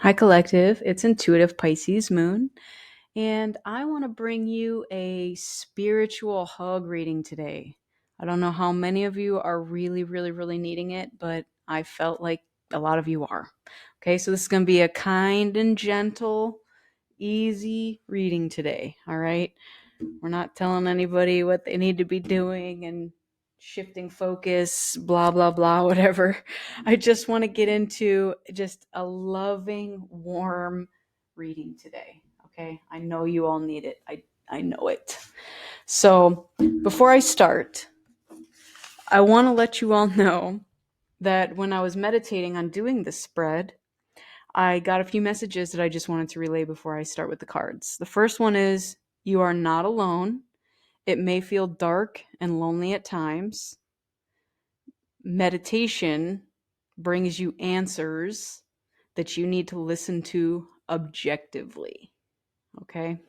Hi, Collective. It's Intuitive Pisces Moon, and I want to bring you a spiritual hug reading today. I don't know how many of you are really needing it, but I felt like a lot of you are. Okay, so this is going to be a kind and gentle, easy reading today. All right, we're not telling anybody what they need to be doing and shifting focus, blah, blah, blah, whatever. I just want to get into just a loving, warm reading today. Okay. I know you all need it. I know it. So before I start, I want to let you all know that when I was meditating on doing this spread, I got a few messages that I just wanted to relay before I start with the cards. The first one is, you are not alone. It may feel dark and lonely at times. Meditation brings you answers that you need to listen to objectively. Okay?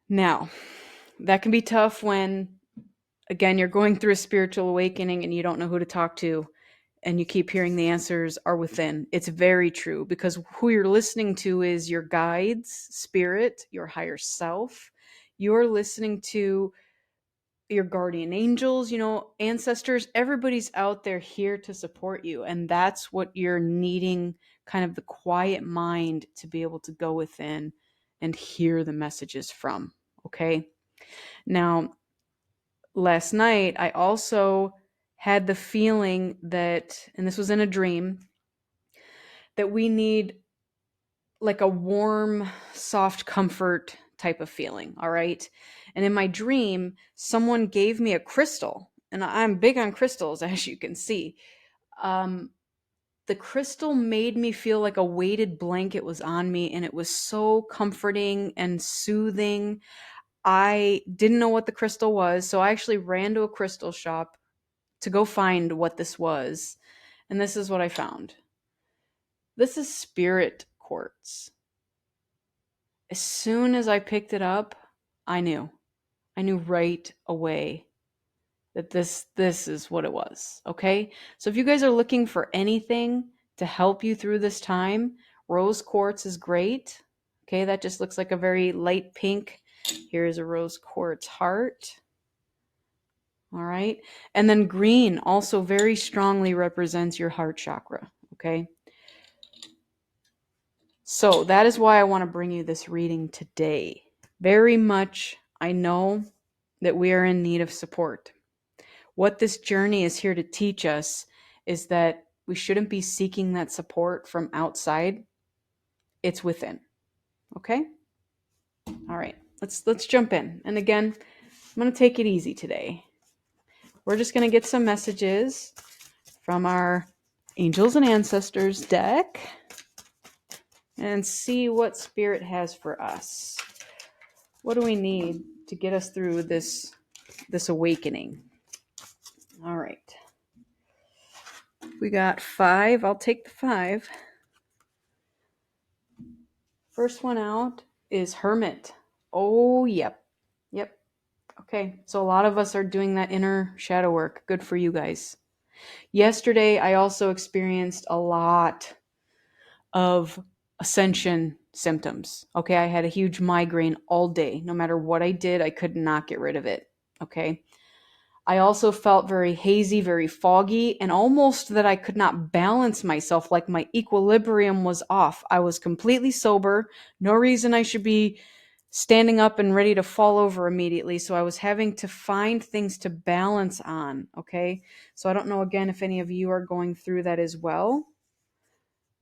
Now, that can be tough when, again, you're going through a spiritual awakening and you don't know who to talk to, and you keep hearing the answers are within. It's very true, because who you're listening to is your guides, spirit, your higher self. You're listening to your guardian angels, ancestors. Everybody's out there here to support you. And that's what you're needing, kind of the quiet mind to be able to go within and hear the messages from. Okay. Now, last night, I also had the feeling that, and this was in a dream, that we need like a warm, soft comfort type of feeling. All right. And in my dream, someone gave me a crystal, and I'm big on crystals, as you can see. Um, the crystal made me feel like a weighted blanket was on me, and it was so comforting and soothing. I didn't know what the crystal was, so I actually ran to a crystal shop to go find what this was. And this is what I found. This is spirit quartz. As soon as I picked it up, I knew. I knew right away that this is what it was. Okay? So if you guys are looking for anything to help you through this time, rose quartz is great. Okay, that just looks like a very light pink. Here's a rose quartz heart. All right. And then green also very strongly represents your heart chakra. Okay. So that is why I want to bring you this reading today. Very much, I know that we are in need of support. What this journey is here to teach us is that we shouldn't be seeking that support from outside. It's within. Okay? All right. Let's jump in. And again, I'm going to take it easy today. We're just going to get some messages from our Angels and Ancestors deck and see what Spirit has for us. What do we need to get us through this awakening? All right. We got 5. I'll take the 5. First one out is Hermit. Oh, yep. Yep. Okay. So a lot of us are doing that inner shadow work. Good for you guys. Yesterday, I also experienced a lot of ascension symptoms. Okay. I had a huge migraine all day. No matter what I did, I could not get rid of it. Okay. I also felt very hazy, very foggy, and almost that I could not balance myself, like my equilibrium was off. I was completely sober, no reason I should be standing up and ready to fall over immediately. So I was having to find things to balance on, okay? So I don't know, again, if any of you are going through that as well,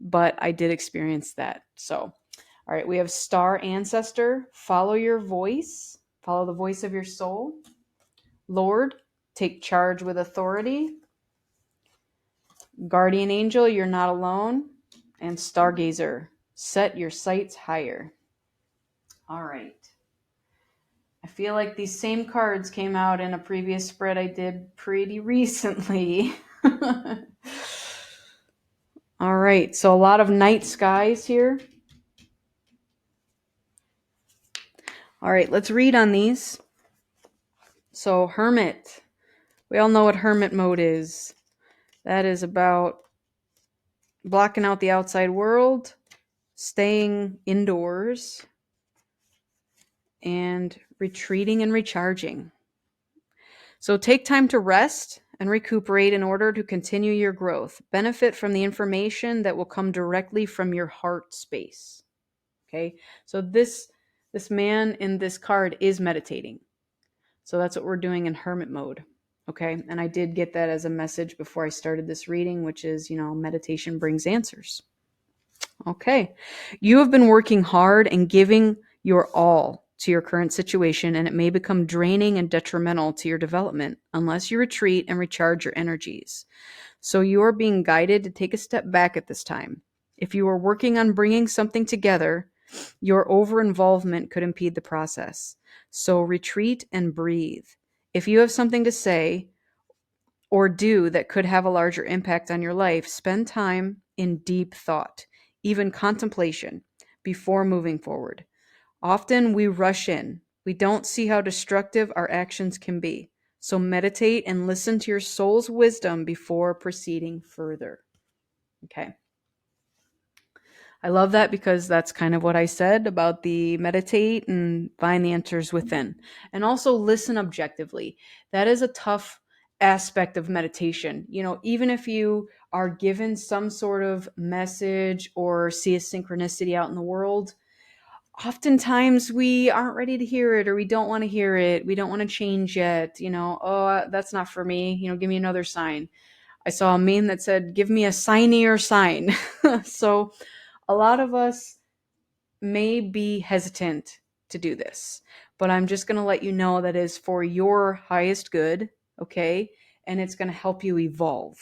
but I did experience that. So, all right, we have Star Ancestor, follow your voice, follow the voice of your soul. Lord, take charge with authority. Guardian Angel, you're not alone. And Stargazer, set your sights higher. All right. I feel like these same cards came out in a previous spread I did pretty recently. All right, so a lot of night skies here. All right, let's read on these. So Hermit, we all know what Hermit mode is. That is about blocking out the outside world, staying indoors, and retreating and recharging. So take time to rest and recuperate in order to continue your growth. Benefit from the information that will come directly from your heart space. Okay? So this man in this card is meditating. So that's what we're doing in hermit mode. Okay? And I did get that as a message before I started this reading, which is, meditation brings answers. Okay. You have been working hard and giving your all to your current situation, and it may become draining and detrimental to your development unless you retreat and recharge your energies. So you are being guided to take a step back at this time. If you are working on bringing something together, your over-involvement could impede the process. So retreat and breathe. If you have something to say or do that could have a larger impact on your life, spend time in deep thought, even contemplation, before moving forward. Often we rush in. We don't see how destructive our actions can be. So meditate and listen to your soul's wisdom before proceeding further. Okay. I love that because that's kind of what I said about the meditate and find the answers within. And also listen objectively. That is a tough aspect of meditation. Even if you are given some sort of message or see a synchronicity out in the world, oftentimes we aren't ready to hear it, or we don't want to hear it. We don't want to change yet. Oh, that's not for me. Give me another sign. I saw a meme that said, give me a signier sign. So a lot of us may be hesitant to do this, but I'm just going to let you know that is for your highest good, okay? And it's going to help you evolve,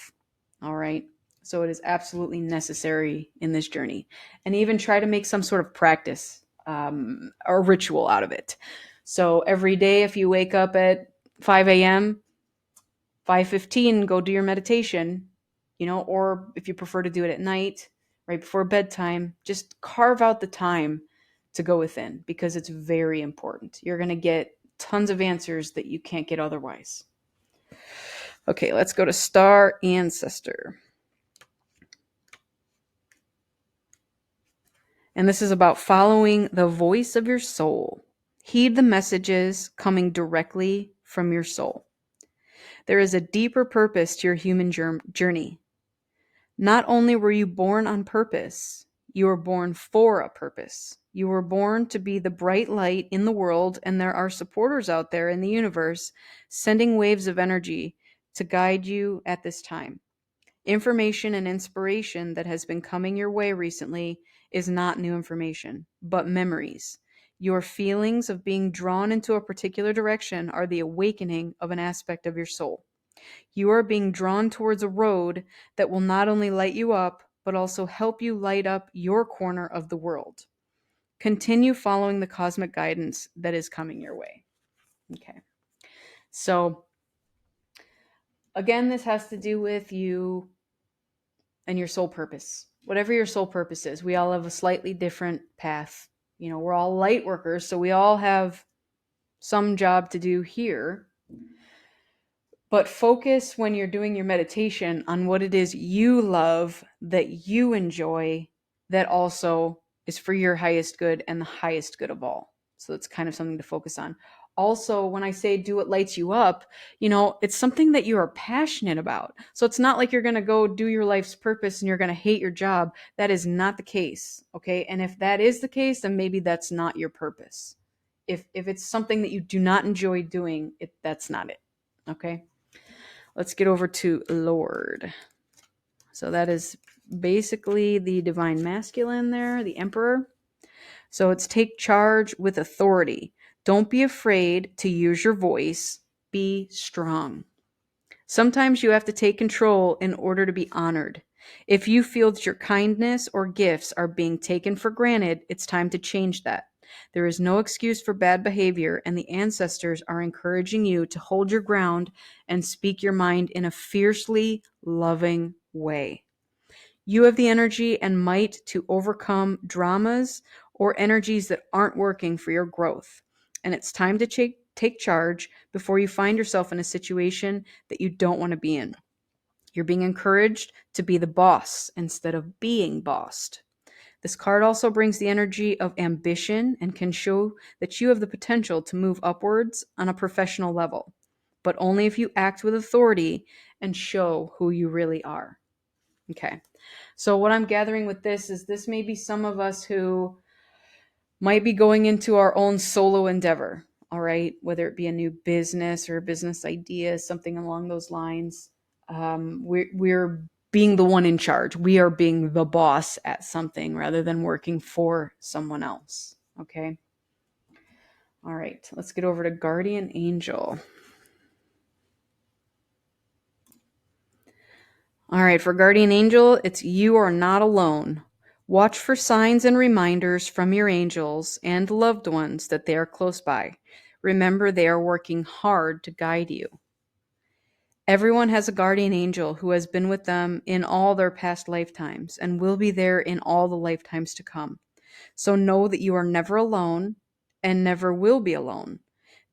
all right? So it is absolutely necessary in this journey. And even try to make some sort of practice or ritual out of it. So every day, if you wake up at 5 a.m., 5:15, go do your meditation, or if you prefer to do it at night, right before bedtime, just carve out the time to go within because it's very important. You're going to get tons of answers that you can't get otherwise. Okay, let's go to Star Ancestor. And this is about following the voice of your soul. Heed the messages coming directly from your soul. There is a deeper purpose to your human journey. Not only were you born on purpose, you were born for a purpose. You were born to be the bright light in the world, and there are supporters out there in the universe sending waves of energy to guide you at this time. Information and inspiration that has been coming your way recently is not new information, but memories. Your feelings of being drawn into a particular direction are the awakening of an aspect of your soul. You are being drawn towards a road that will not only light you up, but also help you light up your corner of the world. Continue following the cosmic guidance that is coming your way. Okay. So, again, this has to do with you and your soul purpose. Whatever your soul purpose is, we all have a slightly different path. We're all light workers, so we all have some job to do here. But focus when you're doing your meditation on what it is you love, that you enjoy, that also is for your highest good and the highest good of all. So it's kind of something to focus on. Also, when I say do what lights you up, it's something that you are passionate about. So it's not like you're going to go do your life's purpose and you're going to hate your job. That is not the case. Okay. And if that is the case, then maybe that's not your purpose. If it's something that you do not enjoy doing, that's not it. Okay. Let's get over to Lord. So that is basically the divine masculine there, the emperor. So it's take charge with authority. Don't be afraid to use your voice. Be strong. Sometimes you have to take control in order to be honored. If you feel that your kindness or gifts are being taken for granted, it's time to change that. There is no excuse for bad behavior, and the ancestors are encouraging you to hold your ground and speak your mind in a fiercely loving way. You have the energy and might to overcome dramas or energies that aren't working for your growth. And it's time to take charge before you find yourself in a situation that you don't want to be in. You're being encouraged to be the boss instead of being bossed. This card also brings the energy of ambition and can show that you have the potential to move upwards on a professional level, but only if you act with authority and show who you really are. Okay. So, what I'm gathering with this is this may be some of us who might be going into our own solo endeavor, all right? Whether it be a new business or a business idea, something along those lines. We're being the one in charge. We are being the boss at something rather than working for someone else. Okay. All right. Let's get over to Guardian Angel. All right. For Guardian Angel, it's you are not alone. Watch for signs and reminders from your angels and loved ones that they are close by. Remember, they are working hard to guide you. Everyone has a guardian angel who has been with them in all their past lifetimes and will be there in all the lifetimes to come. So know that you are never alone and never will be alone.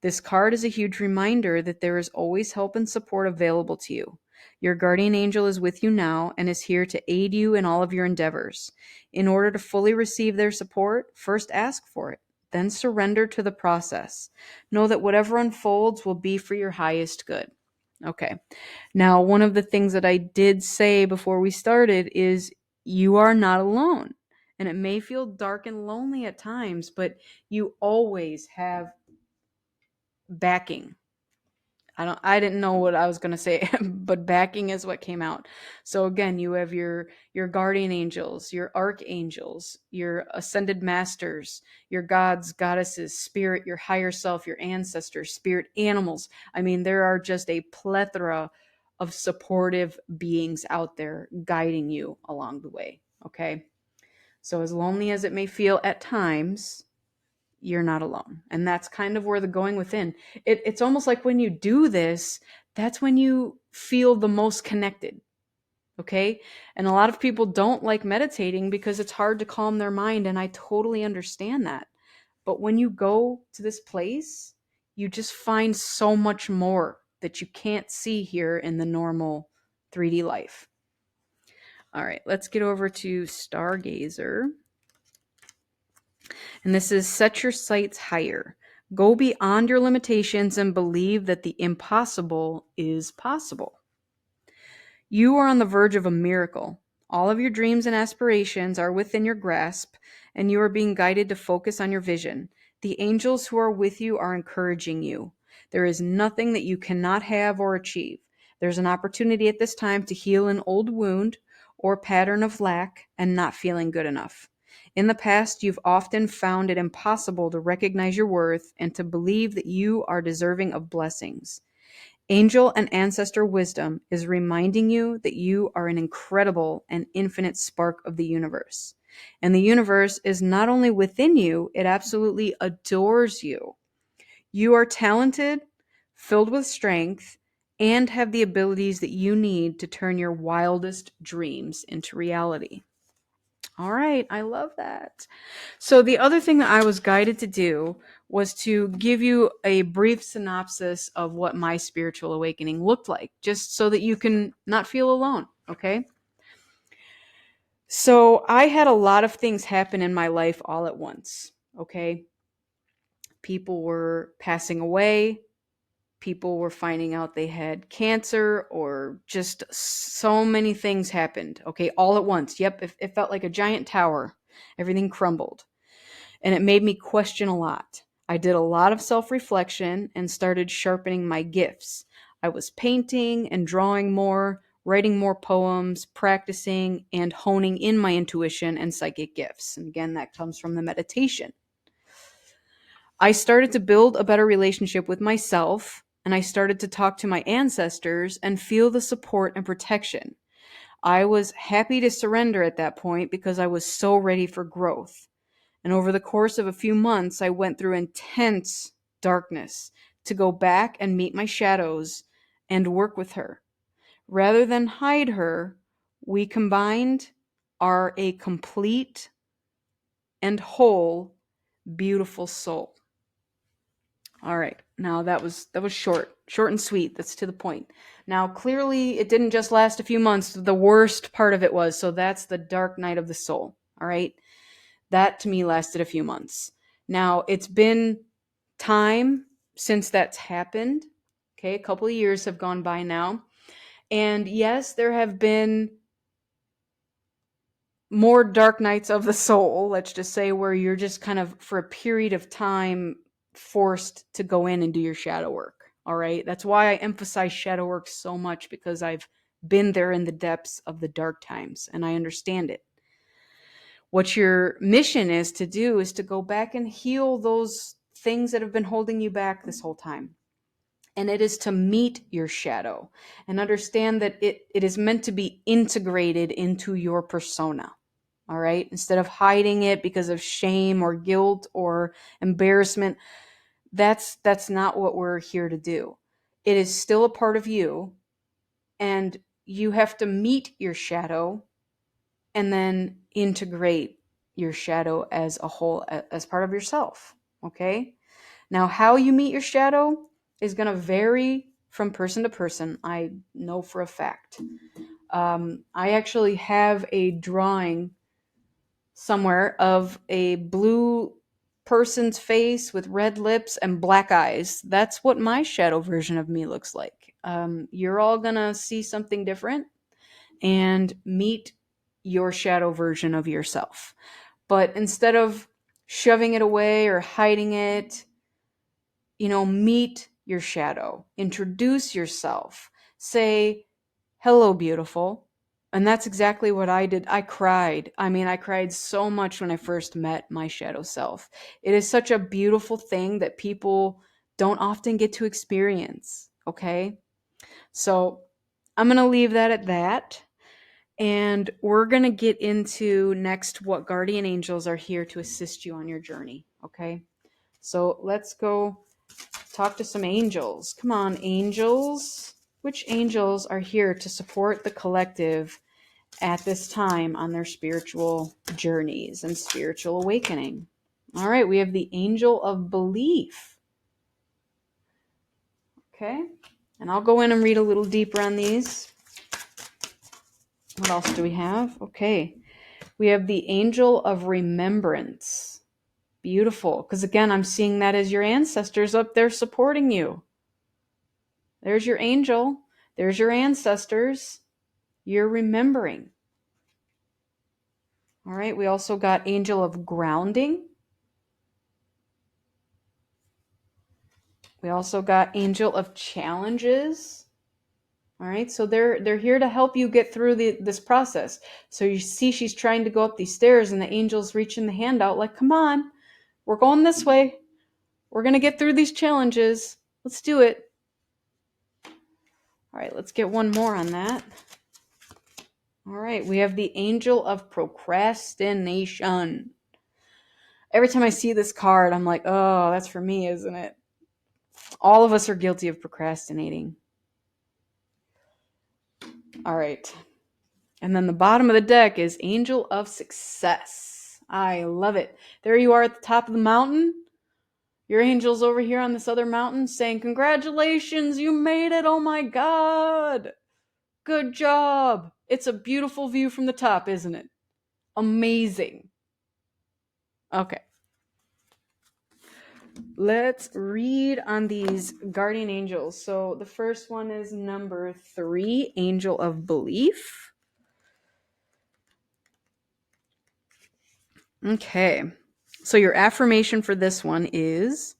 This card is a huge reminder that there is always help and support available to you. Your guardian angel is with you now and is here to aid you in all of your endeavors. In order to fully receive their support, first ask for it, then surrender to the process. Know that whatever unfolds will be for your highest good. Okay. Now, one of the things that I did say before we started is you are not alone. And it may feel dark and lonely at times, but you always have backing. I didn't know what I was going to say, but backing is what came out. So again, you have your guardian angels, your archangels, your ascended masters, your gods, goddesses, spirit, your higher self, your ancestors, spirit animals. I mean, there are just a plethora of supportive beings out there guiding you along the way, okay? So as lonely as it may feel at times, you're not alone. And that's kind of where the going within. It's almost like when you do this, that's when you feel the most connected. Okay. And a lot of people don't like meditating because it's hard to calm their mind. And I totally understand that. But when you go to this place, you just find so much more that you can't see here in the normal 3D life. All right, let's get over to Stargazer. And this is set your sights higher. Go beyond your limitations and believe that the impossible is possible. You are on the verge of a miracle. All of your dreams and aspirations are within your grasp, and you are being guided to focus on your vision. The angels who are with you are encouraging you. There is nothing that you cannot have or achieve. There's an opportunity at this time to heal an old wound or pattern of lack and not feeling good enough. In the past, you've often found it impossible to recognize your worth and to believe that you are deserving of blessings. Angel and ancestor wisdom is reminding you that you are an incredible and infinite spark of the universe. And the universe is not only within you, it absolutely adores you. You are talented, filled with strength, and have the abilities that you need to turn your wildest dreams into reality. All right, I love that. So, the other thing that I was guided to do was to give you a brief synopsis of what my spiritual awakening looked like, just so that you can not feel alone, okay? So, I had a lot of things happen in my life all at once, okay? People were passing away, people were finding out they had cancer, or just so many things happened, okay, all at once. Yep, it felt like a giant tower. Everything crumbled. And it made me question a lot. I did a lot of self reflection and started sharpening my gifts. I was painting and drawing more, writing more poems, practicing, and honing in my intuition and psychic gifts. And again, that comes from the meditation. I started to build a better relationship with myself, and I started to talk to my ancestors and feel the support and protection. I was happy to surrender at that point because I was so ready for growth. And over the course of a few months, I went through intense darkness to go back and meet my shadows and work with her. Rather than hide her, we combined are a complete and whole, beautiful soul. All right. Now that was short and sweet. That's to the point. Now clearly it didn't just last a few months. The worst part of it was, so that's the dark night of the soul. All right. That to me lasted a few months. Now it's been time since that's happened. Okay, a couple of years have gone by now. And yes, there have been more dark nights of the soul, let's just say, where you're just kind of for a period of time forced to go in and do your shadow work. All right. That's why I emphasize shadow work so much, because I've been there in the depths of the dark times and I understand it. What your mission is to do is to go back and heal those things that have been holding you back this whole time. And it is to meet your shadow and understand that it is meant to be integrated into your persona. All right. Instead of hiding it because of shame or guilt or embarrassment, that's not what we're here to do. It is still a part of you, and you have to meet your shadow and then integrate your shadow as a whole, as part of yourself. Okay. Now, how you meet your shadow is going to vary from person to person. I know for a fact. I actually have a drawing somewhere of a blue person's face with red lips and black eyes. That's what my shadow version of me looks like. You're all going to see something different and meet your shadow version of yourself. But instead of shoving it away or hiding it, meet your shadow, introduce yourself, say, hello, beautiful. And that's exactly what I did. I cried. I cried so much when I first met my shadow self. It is such a beautiful thing that people don't often get to experience. Okay. So I'm going to leave that at that. And we're going to get into next what guardian angels are here to assist you on your journey. Okay. So let's go talk to some angels. Come on, angels. Which angels are here to support the collective at this time on their spiritual journeys and spiritual awakening? All right, we have the angel of belief. Okay, and I'll go in and read a little deeper on these. What else do we have? Okay, we have the angel of remembrance. Beautiful, because again, I'm seeing that as your ancestors up there supporting you. There's your angel. There's your ancestors. You're remembering. All right, we also got angel of grounding. We also got angel of challenges. All right, so they're here to help you get through this process. So you see she's trying to go up these stairs and the angel's reaching the hand out like, come on, we're going this way. We're going to get through these challenges. Let's do it. All right, let's get one more on that. All right, we have the angel of procrastination. Every time I see this card, I'm like, oh, that's for me, isn't it? All of us are guilty of procrastinating. All right. And then the bottom of the deck is Angel of Success. I love it. There you are at the top of the mountain. Your angel's over here on this other mountain saying, congratulations, you made it. Oh my God. Good job. It's a beautiful view from the top, isn't it? Amazing. Okay. Let's read on these guardian angels. So the first one is number 3, Angel of Belief. Okay. So your affirmation for this one is,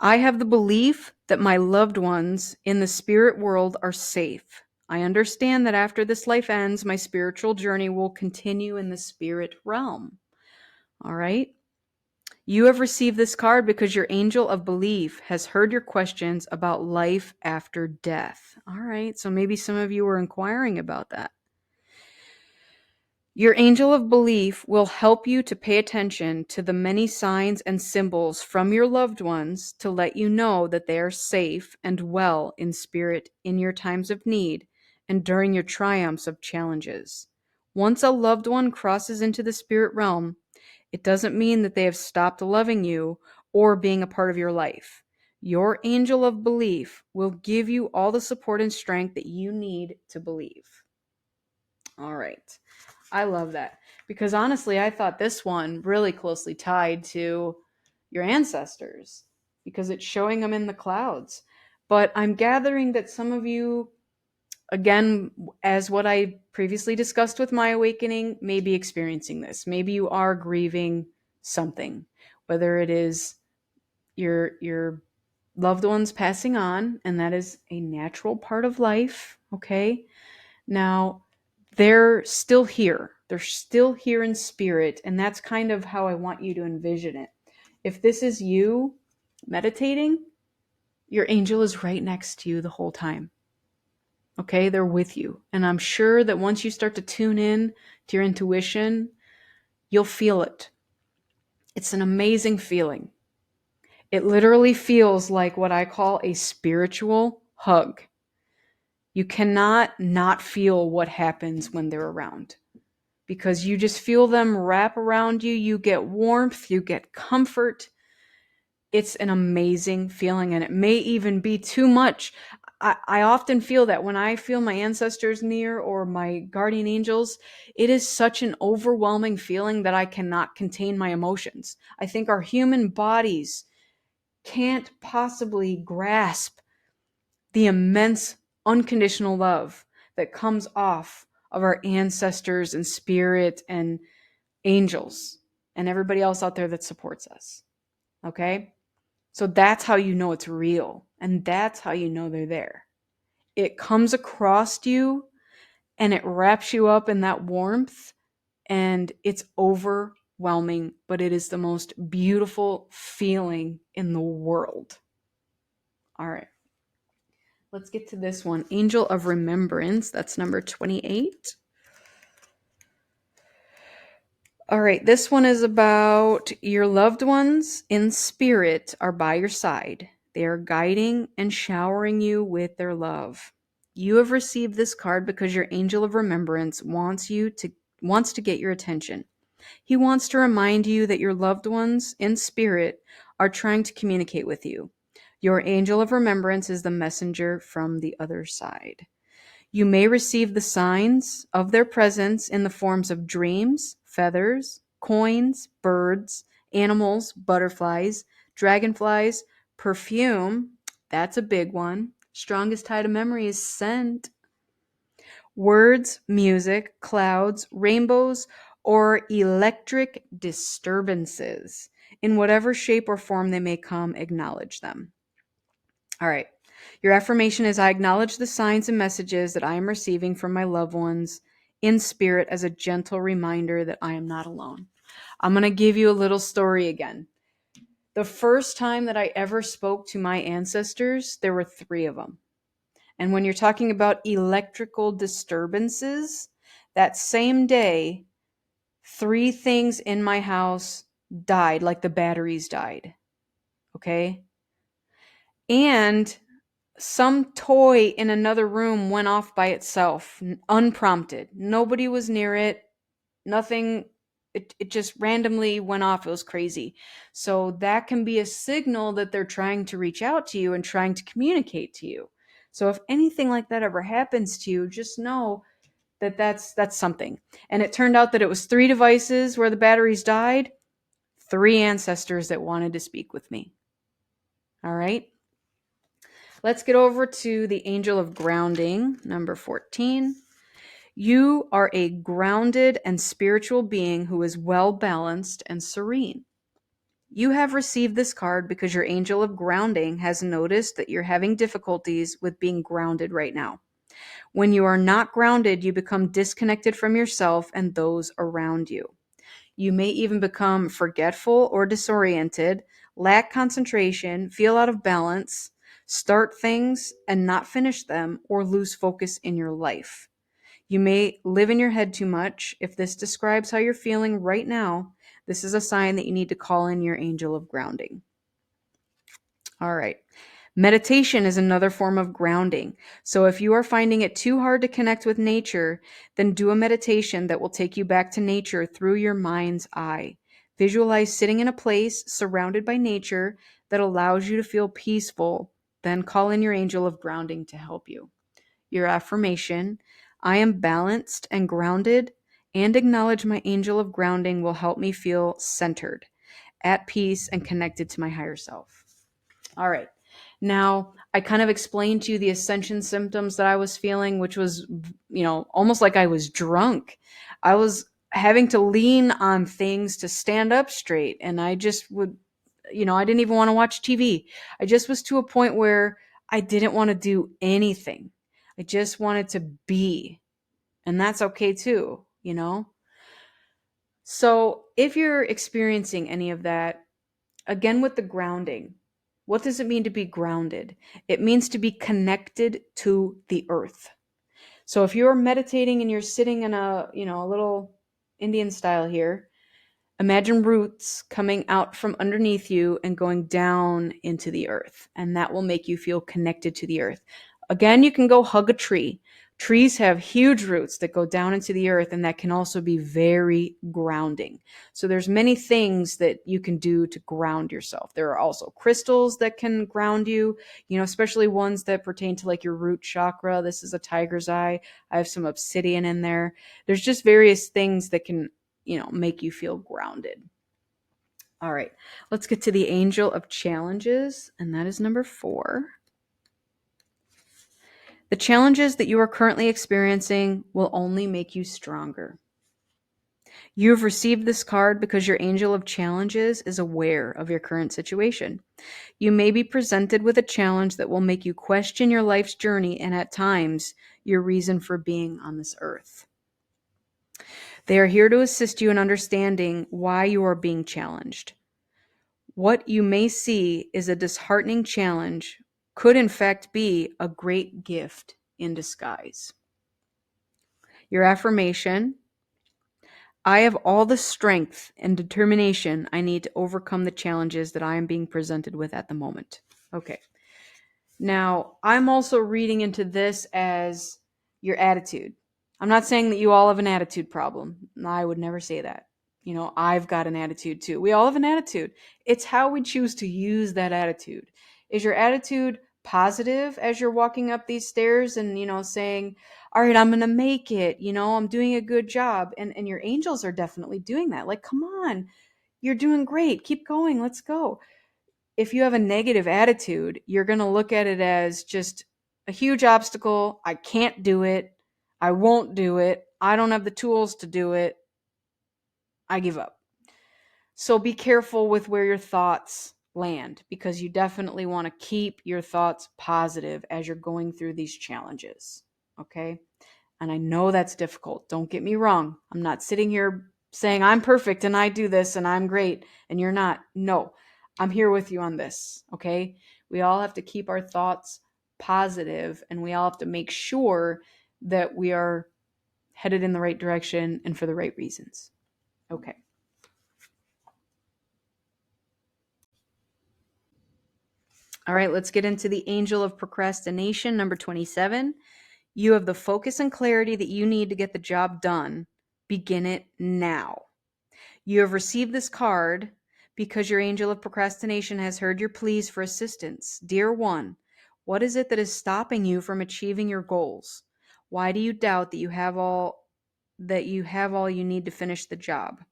I have the belief that my loved ones in the spirit world are safe. I understand that after this life ends, my spiritual journey will continue in the spirit realm. All right. You have received this card because your angel of belief has heard your questions about life after death. All right. So maybe some of you were inquiring about that. Your angel of belief will help you to pay attention to the many signs and symbols from your loved ones to let you know that they are safe and well in spirit in your times of need and during your triumphs of challenges. Once a loved one crosses into the spirit realm, it doesn't mean that they have stopped loving you or being a part of your life. Your angel of belief will give you all the support and strength that you need to believe. All right. I love that because honestly, I thought this one really closely tied to your ancestors because it's showing them in the clouds. But I'm gathering that some of you, again, as what I previously discussed with my awakening, may be experiencing this. Maybe you are grieving something, whether it is your loved ones passing on, and that is a natural part of life, okay? Now, they're still here. They're still here in spirit, and that's kind of how I want you to envision it. If this is you meditating, your angel is right next to you the whole time. Okay, they're with you. And I'm sure that once you start to tune in to your intuition, you'll feel it. It's an amazing feeling. It literally feels like what I call a spiritual hug. You cannot not feel what happens when they're around because you just feel them wrap around you. You get warmth, you get comfort. It's an amazing feeling, and it may even be too much. I often feel that when I feel my ancestors near or my guardian angels, it is such an overwhelming feeling that I cannot contain my emotions. I think our human bodies can't possibly grasp the immense unconditional love that comes off of our ancestors and spirit and angels and everybody else out there that supports us. Okay? So that's how you know it's real. And that's how you know they're there. It comes across you and it wraps you up in that warmth, and it's overwhelming, but it is the most beautiful feeling in the world. All right. Let's get to this one. Angel of Remembrance. That's number 28. All right. This one is about your loved ones in spirit are by your side. They are guiding and showering you with their love. You have received this card because your angel of remembrance wants to get your attention. He wants to remind you that your loved ones in spirit are trying to communicate with you. Your angel of remembrance is the messenger from the other side. You may receive the signs of their presence in the forms of dreams, feathers, coins, birds, animals, butterflies, dragonflies, perfume. That's a big one. Strongest tie to memory is scent. Words, music, clouds, rainbows, or electric disturbances. In whatever shape or form they may come, acknowledge them. All right. Your affirmation is I acknowledge the signs and messages that I am receiving from my loved ones in spirit as a gentle reminder that I am not alone. I'm going to give you a little story again. The first time that I ever spoke to my ancestors, there were 3 of them. And when you're talking about electrical disturbances, that same day, 3 things in my house died, like the batteries died. Okay? And some toy in another room went off by itself, unprompted. Nobody was near it. Nothing, it just randomly went off. It was crazy. So that can be a signal that they're trying to reach out to you and trying to communicate to you. So if anything like that ever happens to you, just know that that's something. And it turned out that it was 3 devices where the batteries died, 3 ancestors that wanted to speak with me. All right. Let's get over to the angel of grounding, number 14. You are a grounded and spiritual being who is well balanced and serene. You have received this card because your angel of grounding has noticed that you're having difficulties with being grounded right now. When you are not grounded, you become disconnected from yourself and those around you. You may even become forgetful or disoriented, lack concentration, feel out of balance, start things and not finish them, or lose focus in your life. You may live in your head too much. If this describes how you're feeling right now, this is a sign that you need to call in your angel of grounding. All right. Meditation is another form of grounding. So if you are finding it too hard to connect with nature, then do a meditation that will take you back to nature through your mind's eye. Visualize sitting in a place surrounded by nature that allows you to feel peaceful. Then call in your angel of grounding to help you. Your affirmation: I am balanced and grounded, and acknowledge my angel of grounding will help me feel centered, at peace, and connected to my higher self. All right. Now, I kind of explained to you the ascension symptoms that I was feeling, which was, almost like I was drunk. I was having to lean on things to stand up straight. And I just would, I didn't even want to watch TV. I just was to a point where I didn't want to do anything. I just wanted to be. And that's okay too. So if you're experiencing any of that, again, with the grounding, what does it mean to be grounded? It means to be connected to the earth. So if you're meditating and you're sitting in a little Indian style here, imagine roots coming out from underneath you and going down into the earth, and that will make you feel connected to the earth. Again, you can go hug a tree. Trees have huge roots that go down into the earth, and that can also be very grounding. So there's many things that you can do to ground yourself. There are also crystals that can ground you, especially ones that pertain to like your root chakra. This is a tiger's eye. I have some obsidian in there. There's just various things that can make you feel grounded. All right, let's get to the angel of challenges, and that is number 4. The challenges that you are currently experiencing will only make you stronger. You have received this card because your angel of challenges is aware of your current situation. You may be presented with a challenge that will make you question your life's journey and at times your reason for being on this earth. They are here to assist you in understanding why you are being challenged. What you may see is a disheartening challenge could in fact be a great gift in disguise. Your affirmation: I have all the strength and determination I need to overcome the challenges that I am being presented with at the moment. Okay. Now, I'm also reading into this as your attitude. I'm not saying that you all have an attitude problem. I would never say that. I've got an attitude too. We all have an attitude. It's how we choose to use that attitude. Is your attitude positive as you're walking up these stairs and, saying, all right, I'm going to make it, I'm doing a good job. And your angels are definitely doing that. Like, come on, you're doing great. Keep going. Let's go. If you have a negative attitude, you're going to look at it as just a huge obstacle. I can't do it. I won't do it. I don't have the tools to do it. I give up. So be careful with where your thoughts land, because you definitely want to keep your thoughts positive as you're going through these challenges. Okay? And I know that's difficult. Don't get me wrong. I'm not sitting here saying I'm perfect and I do this and I'm great and you're not. No, I'm here with you on this. Okay? We all have to keep our thoughts positive, and we all have to make sure that we are headed in the right direction and for the right reasons. Okay. All right, let's get into the angel of procrastination, number 27. You have the focus and clarity that you need to get the job done. Begin it now. You have received this card because your angel of procrastination has heard your pleas for assistance. Dear one, what is it that is stopping you from achieving your goals? Why do you doubt that you have all you need to finish the job?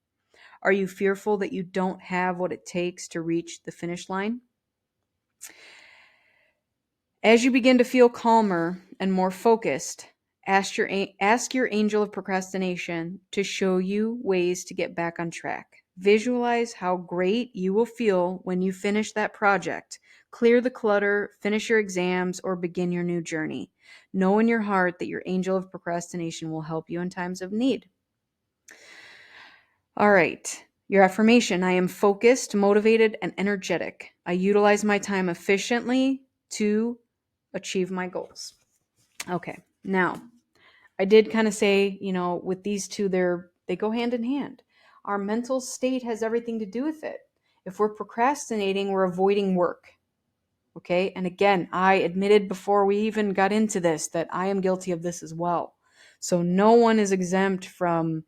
Are you fearful that you don't have what it takes to reach the finish line? As you begin to feel calmer and more focused, ask your angel of procrastination to show you ways to get back on track. Visualize how great you will feel when you finish that project, clear the clutter, finish your exams, or begin your new journey. Know in your heart that your angel of procrastination will help you in times of need. All right. Your affirmation: I am focused, motivated, and energetic. I utilize my time efficiently to achieve my goals. Okay. Now, I did kind of say, with these two, they go hand in hand. Our mental state has everything to do with it. If we're procrastinating, we're avoiding work. Okay? And again, I admitted before we even got into this that I am guilty of this as well. So no one is exempt from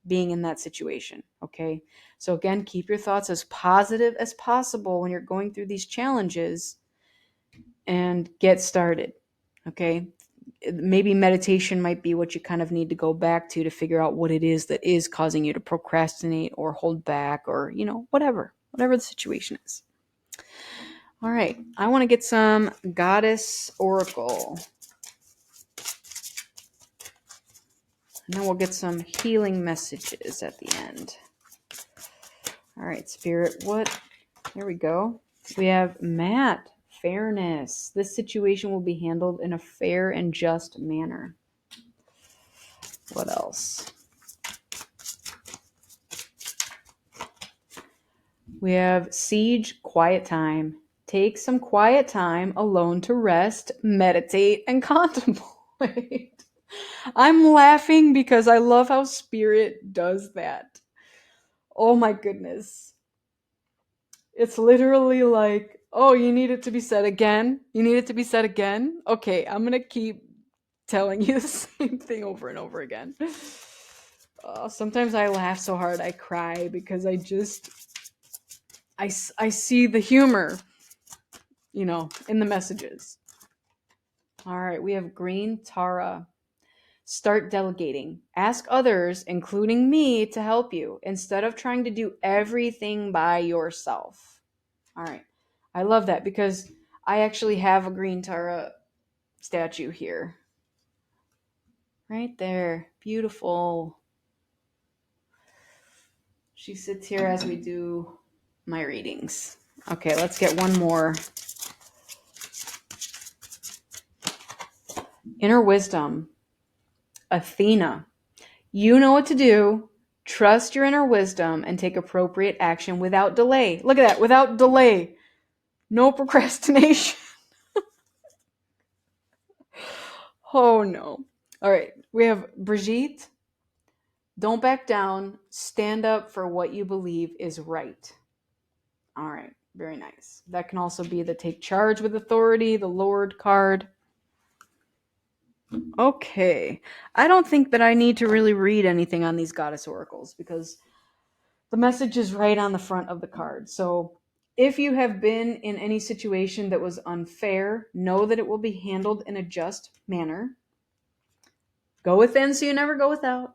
being in that situation. Okay. So again, keep your thoughts as positive as possible when you're going through these challenges and get started. Okay. Maybe meditation might be what you kind of need to go back to figure out what it is that is causing you to procrastinate or hold back or, whatever the situation is. All right. I want to get some Goddess Oracle. And then we'll get some healing messages at the end. All right, Spirit, here we go. We have Matt, fairness. This situation will be handled in a fair and just manner. What else? We have Siege, quiet time. Take some quiet time alone to rest, meditate, and contemplate. I'm laughing because I love how Spirit does that. Oh my goodness. It's literally like, oh, you need it to be said again? You need it to be said again? Okay, I'm going to keep telling you the same thing over and over again. Sometimes I laugh so hard I cry because I see the humor, in the messages. All right, we have Green Tara. Start delegating. Ask others, including me, to help you instead of trying to do everything by yourself. All right. I love that because I actually have a Green Tara statue here. Right there. Beautiful. She sits here as we do my readings. Okay, let's get one more. Inner wisdom. Athena. You know what to do. Trust your inner wisdom and take appropriate action without delay. Look at that. Without delay. No procrastination. Oh no. All right. We have Brigitte. Don't back down. Stand up for what you believe is right. All right. Very nice. That can also be the take charge with authority, the Lord card. Okay. I don't think that I need to really read anything on these goddess oracles because the message is right on the front of the card. So if you have been in any situation that was unfair, know that it will be handled in a just manner. Go within so you never go without.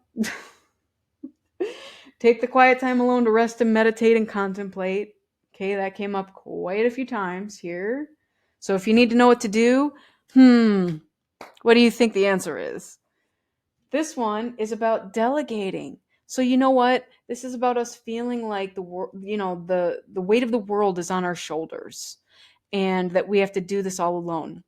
Take the quiet time alone to rest and meditate and contemplate. Okay, that came up quite a few times here. So if you need to know what to do, what do you think the answer is? This one is about delegating. So you know what? This is about us feeling like the weight of the world is on our shoulders and that we have to do this all alone.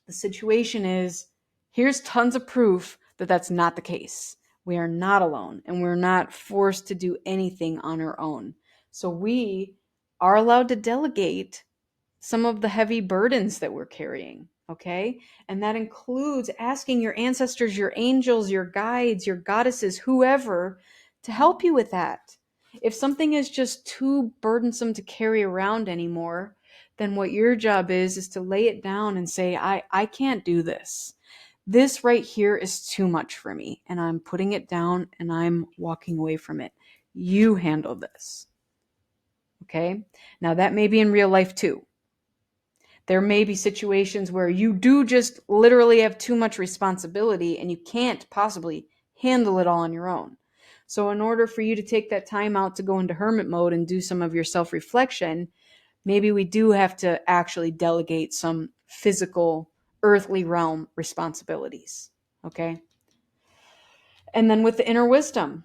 The situation is, here's tons of proof that that's not the case. We are not alone and we're not forced to do anything on our own. So we are allowed to delegate some of the heavy burdens that we're carrying. Okay. And that includes asking your ancestors, your angels, your guides, your goddesses, whoever, to help you with that. If something is just too burdensome to carry around anymore, then what your job is to lay it down and say, I can't do this. This right here is too much for me, and I'm putting it down and I'm walking away from it. You handle this. Okay? Now that may be in real life too. There may be situations where you do just literally have too much responsibility and you can't possibly handle it all on your own. So in order for you to take that time out to go into hermit mode and do some of your self-reflection, maybe we do have to actually delegate some physical, earthly realm responsibilities. Okay? And then with the inner wisdom,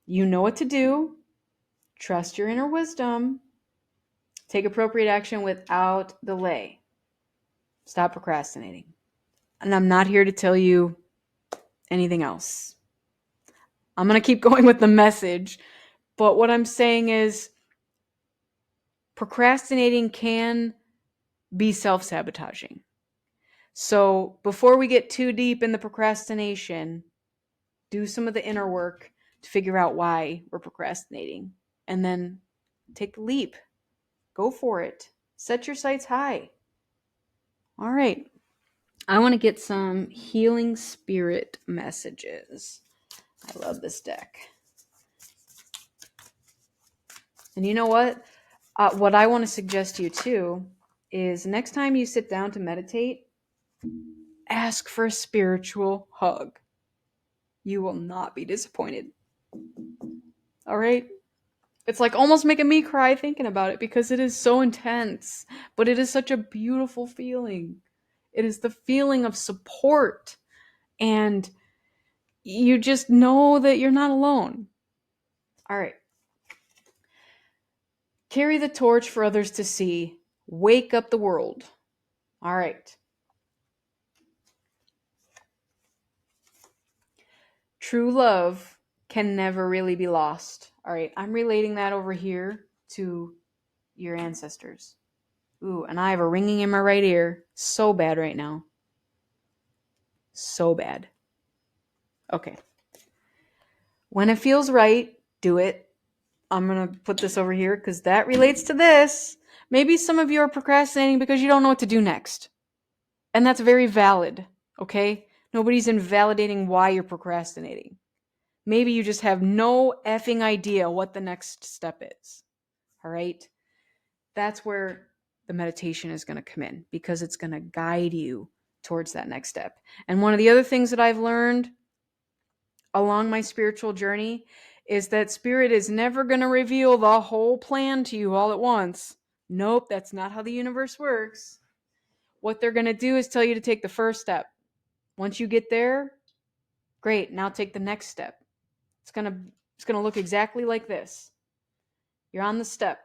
you know what to do. Trust your inner wisdom. Take appropriate action without delay. Stop procrastinating. And I'm not here to tell you anything else. I'm going to keep going with the message. But what I'm saying is procrastinating can be self-sabotaging. So before we get too deep in the procrastination, do some of the inner work to figure out why we're procrastinating. And then take the leap. Go for it. Set your sights high. All right. I want to get some healing spirit messages. I love this deck. And you know what? What I want to suggest to you too is next time you sit down to meditate, ask for a spiritual hug. You will not be disappointed. All right? It's like almost making me cry thinking about it because it is so intense, but it is such a beautiful feeling. It is the feeling of support, and you just know that you're not alone. All right. Carry the torch for others to see. Wake up the world. All right. True love can never really be lost. All right. I'm relating that over here to your ancestors. Ooh, and I have a ringing in my right ear. So bad right now. So bad. Okay. When it feels right, do it. I'm going to put this over here because that relates to this. Maybe some of you are procrastinating because you don't know what to do next. And that's very valid, okay? Nobody's invalidating why you're procrastinating. Maybe you just have no effing idea what the next step is, all right? That's where the meditation is going to come in because it's going to guide you towards that next step. And one of the other things that I've learned along my spiritual journey is that spirit is never going to reveal the whole plan to you all at once. Nope, that's not how the universe works. What they're going to do is tell you to take the first step. Once you get there, great, now take the next step. It's going to look exactly like this. You're on the step.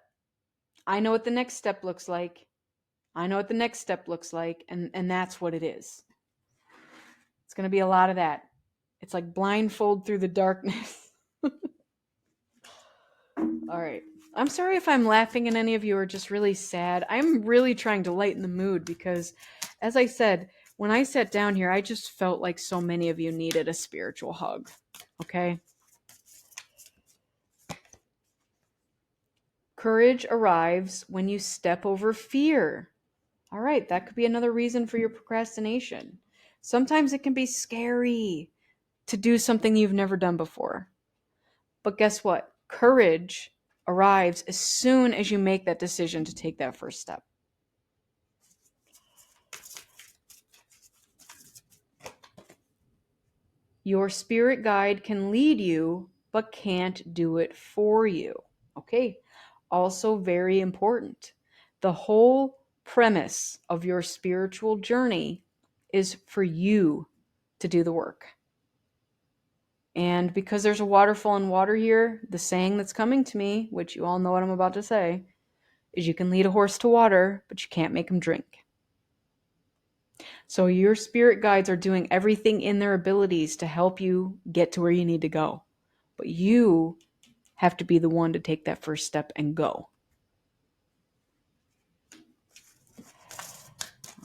I know what the next step looks like. I know what the next step looks like, and that's what it is. It's going to be a lot of that. It's like blindfold through the darkness. All right. I'm sorry if I'm laughing and any of you are just really sad. I'm really trying to lighten the mood because, as I said, when I sat down here, I just felt like so many of you needed a spiritual hug. Okay? Courage arrives when you step over fear. All right, that could be another reason for your procrastination. Sometimes it can be scary to do something you've never done before. But guess what? Courage arrives as soon as you make that decision to take that first step. Your spirit guide can lead you, but can't do it for you. Okay, also very important. The whole premise of your spiritual journey is for you to do the work. And because there's a waterfall in water here, the saying that's coming to me, which you all know what I'm about to say, is you can lead a horse to water, but you can't make him drink. So your spirit guides are doing everything in their abilities to help you get to where you need to go. But you have to be the one to take that first step and go.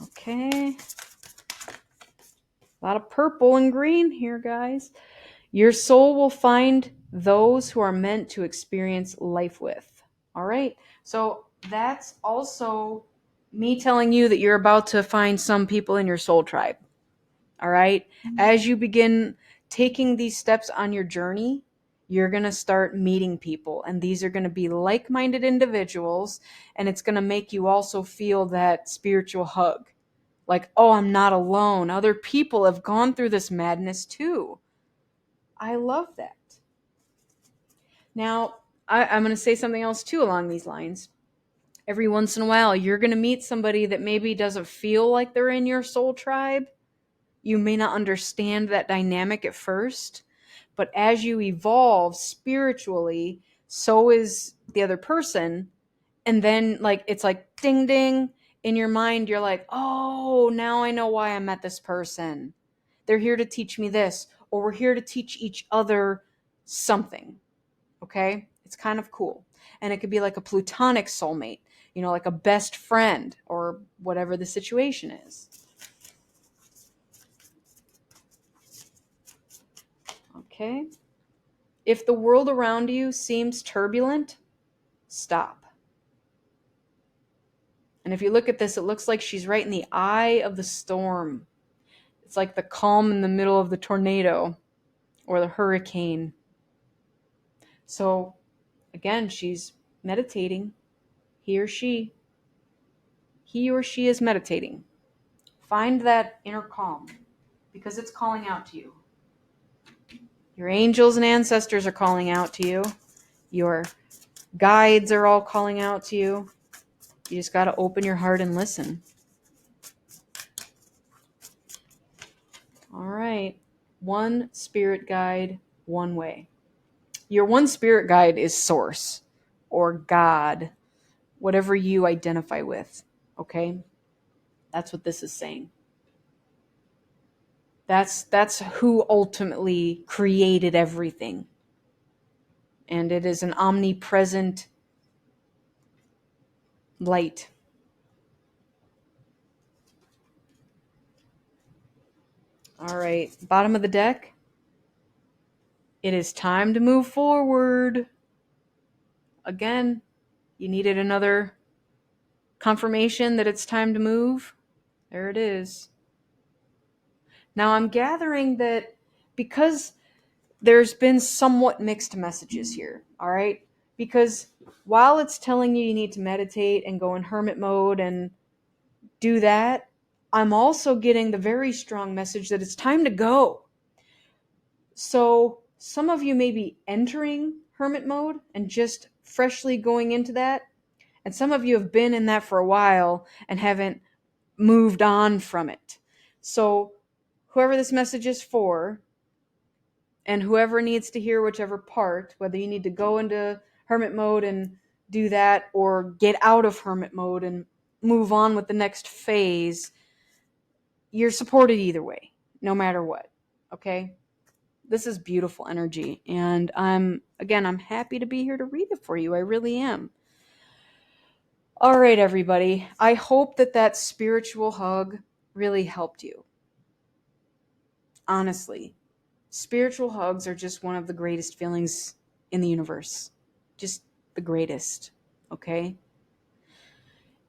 Okay. A lot of purple and green here, guys. Your soul will find those who are meant to experience life with. All right. So that's also me telling you that you're about to find some people in your soul tribe. All right. As you begin taking these steps on your journey, you're going to start meeting people, and these are going to be like-minded individuals, and it's going to make you also feel that spiritual hug. Like, oh, I'm not alone. Other people have gone through this madness too. I love that. Now, I'm going to say something else too along these lines. Every once in a while, you're going to meet somebody that maybe doesn't feel like they're in your soul tribe. You may not understand that dynamic at first, but as you evolve spiritually, so is the other person. And then, like, it's like ding ding in your mind. You're like, oh, now I know why I met this person. They're here to teach me this, or we're here to teach each other something. Okay? It's kind of cool. And it could be like a platonic soulmate, like a best friend or whatever the situation is. Okay? If the world around you seems turbulent, stop. And if you look at this, it looks like she's right in the eye of the storm. It's like the calm in the middle of the tornado or the hurricane. So, again, she's meditating. He or she is meditating. Find that inner calm because it's calling out to you. Your angels and ancestors are calling out to you. Your guides are all calling out to you. You just got to open your heart and listen. All right. One spirit guide, one way. Your one spirit guide is Source or God, whatever you identify with. Okay? That's what this is saying. That's who ultimately created everything. And it is an omnipresent light. All right, bottom of the deck. It is time to move forward. Again, you needed another confirmation that it's time to move. There it is. Now I'm gathering that because there's been somewhat mixed messages here, all right? Because while it's telling you need to meditate and go in hermit mode and do that, I'm also getting the very strong message that it's time to go. So some of you may be entering hermit mode and just freshly going into that. And some of you have been in that for a while and haven't moved on from it. So whoever this message is for, and whoever needs to hear whichever part, whether you need to go into hermit mode and do that or get out of hermit mode and move on with the next phase, you're supported either way, no matter what. Okay? This is beautiful energy. And I'm happy to be here to read it for you. I really am. All right, everybody. I hope that spiritual hug really helped you. Honestly, spiritual hugs are just one of the greatest feelings in the universe. Just the greatest. Okay?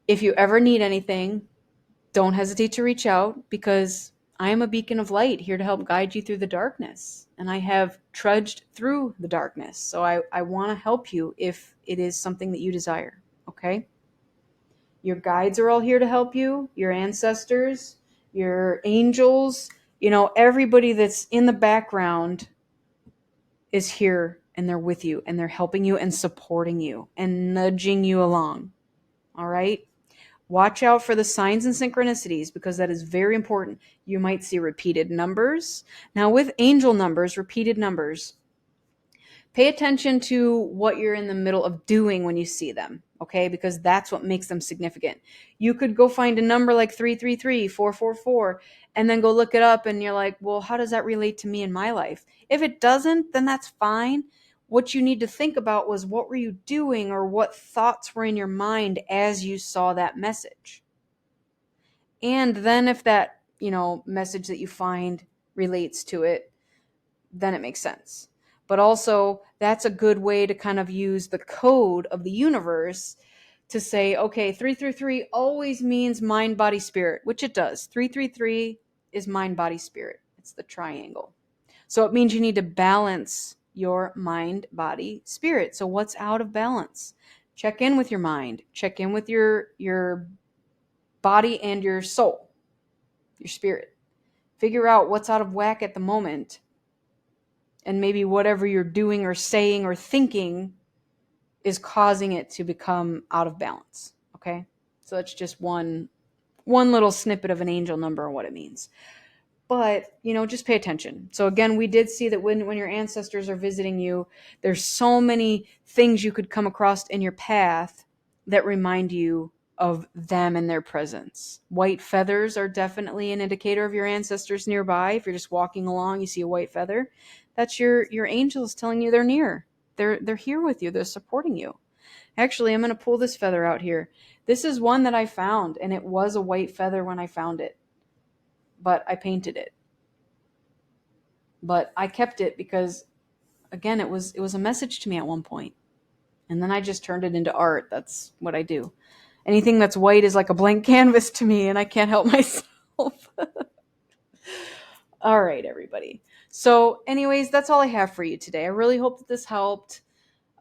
If you ever need anything, don't hesitate to reach out because I am a beacon of light here to help guide you through the darkness. And I have trudged through the darkness. So I want to help you if it is something that you desire. Okay? Your guides are all here to help you, your ancestors, your angels, everybody that's in the background is here and they're with you and they're helping you and supporting you and nudging you along. All right? Watch out for the signs and synchronicities because that is very important. You might see repeated numbers. Now, with angel numbers, repeated numbers, pay attention to what you're in the middle of doing when you see them, okay? Because that's what makes them significant. You could go find a number like 333, 444, and then go look it up and you're like, well, how does that relate to me in my life? If it doesn't, then that's fine. What you need to think about was what were you doing or what thoughts were in your mind as you saw that message. And then if that, message that you find relates to it, then it makes sense. But also, that's a good way to kind of use the code of the universe to say, okay, 333 always means mind, body, spirit, which it does. 333 is mind, body, spirit. It's the triangle. So it means you need to balance your mind, body, spirit. So what's out of balance? Check in with your mind. Check in with your body and your soul, your spirit. Figure out what's out of whack at the moment. And maybe whatever you're doing or saying or thinking is causing it to become out of balance. Okay? So that's just one little snippet of an angel number and what it means. But, just pay attention. So again, we did see that when your ancestors are visiting you, there's so many things you could come across in your path that remind you of them and their presence. White feathers are definitely an indicator of your ancestors nearby. If you're just walking along, you see a white feather, that's your angels telling you they're near. They're here with you. They're supporting you. Actually, I'm going to pull this feather out here. This is one that I found, and it was a white feather when I found it, but I painted it. But I kept it because, again, it was a message to me at one point. And then I just turned it into art. That's what I do. Anything that's white is like a blank canvas to me, and I can't help myself. All right, everybody. So anyways, that's all I have for you today. I really hope that this helped.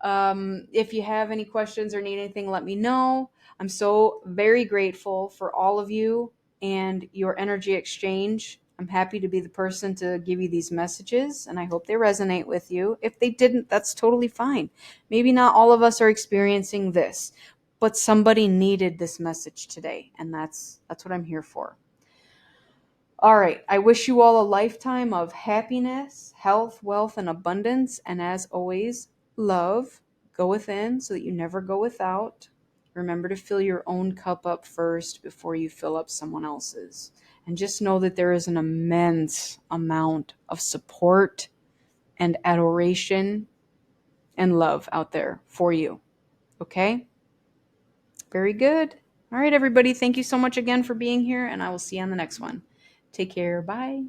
If you have any questions or need anything, let me know. I'm so very grateful for all of you and your energy exchange. I'm happy to be the person to give you these messages, and I hope they resonate with you. If they didn't, that's totally fine. Maybe not all of us are experiencing this, but somebody needed this message today, and that's what I'm here for. All right. I wish you all a lifetime of happiness, health, wealth, and abundance. And as always, love. Go within so that you never go without. Remember to fill your own cup up first before you fill up someone else's. And just know that there is an immense amount of support and adoration and love out there for you. Okay? Very good. All right, everybody. Thank you so much again for being here, and I will see you on the next one. Take care. Bye.